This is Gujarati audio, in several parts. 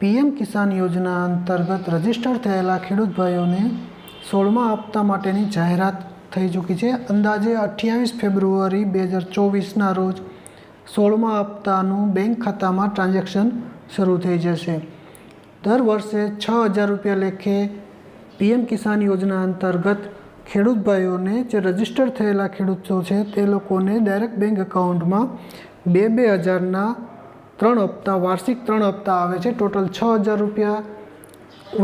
પીએમ કિસાન યોજના અંતર્ગત રજીસ્ટર થયેલા ખેડૂત ભાઈઓને 16મા હપ્તા માટેની જાહેરાત થઈ ચૂકી છે। અંદાજે 28 ફેબ્રુઆરી 2024ના રોજ 16મા હપ્તાનું બેંક ખાતામાં ટ્રાન્ઝેક્શન શરૂ થઈ જશે। દર વર્ષે 6000 રૂપિયા લેખે પીએમ કિસાન યોજના અંતર્ગત ખેડૂત ભાઈઓને જે રજીસ્ટર થયેલા ખેડૂતો છે તે લોકોને ડાયરેક્ટ બેંક એકાઉન્ટમાં 2000ના 3 હપ્તા વાર્ષિક 3 હપ્તા આવે છે। ટોટલ 6000 રૂપિયા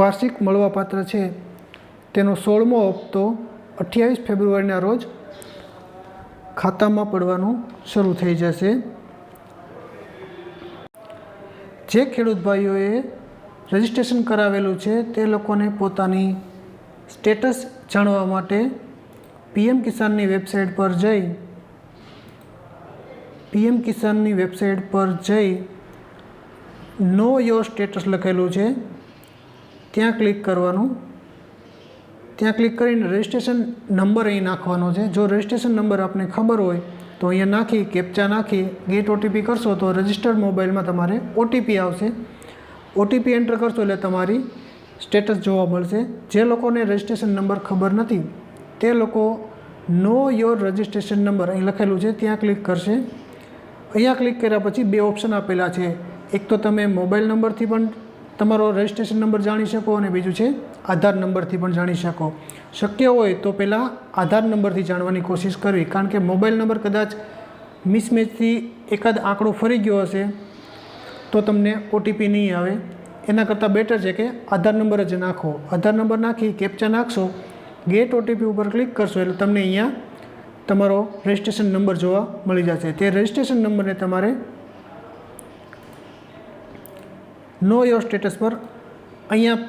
વાર્ષિક મળવાપાત્ર છે। તેનો 16મો હપ્તો 28 ફેબ્રુઆરીના રોજ ખાતામાં પડવાનું શરૂ થઈ જશે। જે ખેડૂત ભાઈઓએ રજિસ્ટ્રેશન કરાવેલું છે તે લોકોને પોતાની સ્ટેટસ જાણવા માટે પીએમ કિસાનની વેબસાઇટ પર જઈ નો યોર સ્ટેટસ લખેલું છે ત્યાં ક્લિક કરવાનું। ત્યાં ક્લિક કરીને રજિસ્ટ્રેશન નંબર અહીં નાખવાનો છે। જો રજિસ્ટ્રેશન નંબર આપને ખબર હોય તો અહીંયા નાખી કેપ્ચા નાખી ગેટ ઓટીપી કરશો તો રજિસ્ટર્ડ મોબાઈલમાં તમારે ઓટીપી આવશે। ઓટીપી એન્ટર કરશો એટલે તમારી સ્ટેટસ જોવા મળશે। જે લોકોને રજિસ્ટ્રેશન નંબર ખબર નથી તે લોકો નો યોર રજિસ્ટ્રેશન નંબર અહીં લખેલું છે ત્યાં ક્લિક કરશે। અહીંયા ક્લિક કર્યા પછી 2 ઓપ્શન આપેલા છે। એક તો તમે મોબાઈલ નંબરથી પણ તમારો રજિસ્ટ્રેશન નંબર જાણી શકો અને બીજું છે આધાર નંબરથી પણ જાણી શકો। શક્ય હોય તો પહેલાં આધાર નંબરથી જાણવાની કોશિશ કરવી, કારણ કે મોબાઈલ નંબર કદાચ મિસમેચથી એકાદ આંકડો ફરી ગયો હશે તો તમને ઓટીપી નહીં આવે। એના કરતાં બેટર છે કે આધાર નંબર જ નાખો। આધાર નંબર નાખી કેપ્ચા નાખશો, ગેટ ઓટીપી ઉપર ક્લિક કરશો એટલે તમને અહીંયા તમારો રજિસ્ટ્રેશન નંબર જોવા મળી જશે। તે રજિસ્ટ્રેશન નંબરને તમારે નો યોર સ્ટેટસ પર અહીંયા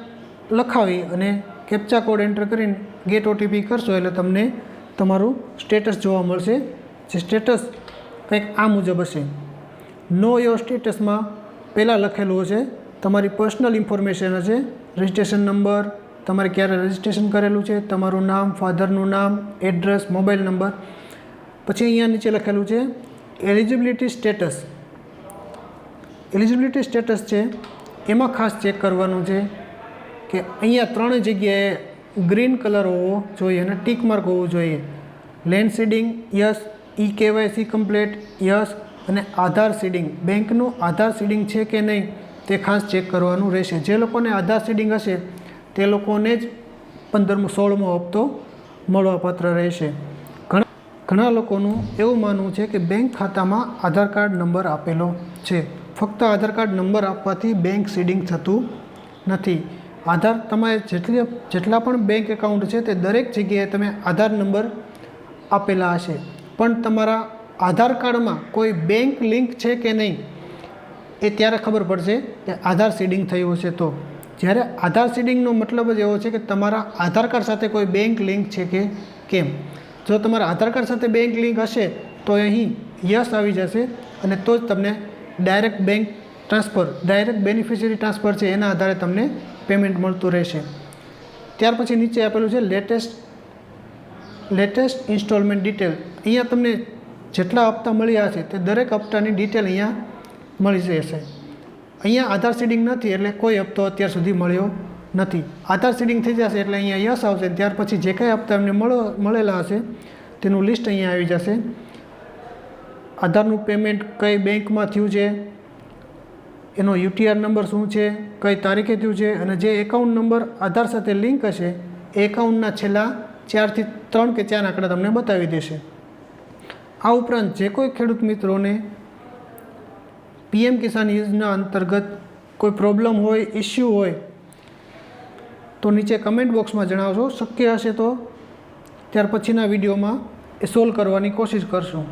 લખાવી અને કેપ્ચા કોડ એન્ટર કરીને ગેટ ઓટીપી કરશો એટલે તમને તમારું સ્ટેટસ જોવા મળશે। જે સ્ટેટસ કંઈક આ મુજબ હશે। નો યોર સ્ટેટસમાં પહેલાં લખેલું હશે તમારી પર્સનલ ઇન્ફોર્મેશન હશે, રજિસ્ટ્રેશન નંબર, તમારે ક્યારે રજિસ્ટ્રેશન કરેલું છે, તમારું નામ, ફાધરનું નામ, એડ્રેસ, મોબાઈલ નંબર। પછી અહીંયા નીચે લખેલું છે એલિજિબિલિટી સ્ટેટસ। એલિજિબિલિટી સ્ટેટસ છે એમાં ખાસ ચેક કરવાનું છે કે અહીંયા 3 જગ્યાએ ગ્રીન કલર હોવો જોઈએ અને ટીક માર્ક હોવું જોઈએ। Land seeding yes, e KYC complete yes અને આધાર સીડિંગ, બેંકનું આધાર સીડિંગ છે કે નહીં તે ખાસ ચેક કરવાનું રહેશે। જે લોકોને આધાર સીડિંગ હશે તે લોકોને જ 16મો હપ્તો મળવાપાત્ર રહેશે। ઘણા લોકોનું એવું માનવું છે કે બેંક ખાતામાં આધાર કાર્ડ નંબર આપેલો છે। ફક્ત આધાર કાર્ડ નંબર આપવાથી બેંક સીડિંગ થતું નથી। આધાર તમારે જેટલા પણ બેંક એકાઉન્ટ છે તે દરેક જગ્યાએ તમે આધાર નંબર આપેલા હશે, પણ તમારા આધાર કાર્ડમાં કોઈ બેંક લિંક છે કે નહીં એ ત્યારે ખબર પડશે કે આધાર સીડિંગ થયું હશે તો। જ્યારે આધાર સીડિંગનો મતલબ જ એવો છે કે તમારા આધાર કાર્ડ સાથે કોઈ બેંક લિંક છે કે કેમ। જો તમારા આધાર કાર્ડ સાથે બેંક લિંક હશે તો અહીં યસ આવી જશે અને તો જ તમને direct bank transfer, direct beneficiary transfer છે એના આધારે તમને પેમેન્ટ મળતું રહેશે। ત્યાર પછી નીચે આપેલું છે લેટેસ્ટ ઇન્સ્ટોલમેન્ટ ડિટેલ। અહીંયા તમને જેટલા હપ્તા મળ્યા હશે તે દરેક હપ્તાની ડિટેલ અહીંયા મળી જશે। અહીંયા આધાર સીડિંગ નથી એટલે કોઈ હપ્તો અત્યાર સુધી મળ્યો નથી। આધાર સીડિંગ થઈ જશે એટલે અહીંયા યસ આવશે। ત્યાર પછી જે કાંઈ હપ્તા એમને મળેલા હશે તેનું લિસ્ટ અહીંયા આવી જશે। આધારનું પેમેન્ટ કઈ બેંકમાં થયું છે, એનો યુટીઆર નંબર શું છે, કઈ તારીખે થયું છે અને જે એકાઉન્ટ નંબર આધાર સાથે લિંક હશે એ એકાઉન્ટના છેલ્લા 4 થી 3 કે 4 આંકડા તમને બતાવી દેશે। આ ઉપરાંત જે કોઈ ખેડૂત મિત્રોને પીએમ કિસાન યોજના અંતર્ગત કોઈ પ્રોબ્લેમ હોય, ઇસ્યુ હોય તો નીચે કમેન્ટ બોક્સમાં જણાવશો। શક્ય હશે તો ત્યાર પછીના વિડીયોમાં એ સોલ્વ કરવાની કોશિશ કરશું।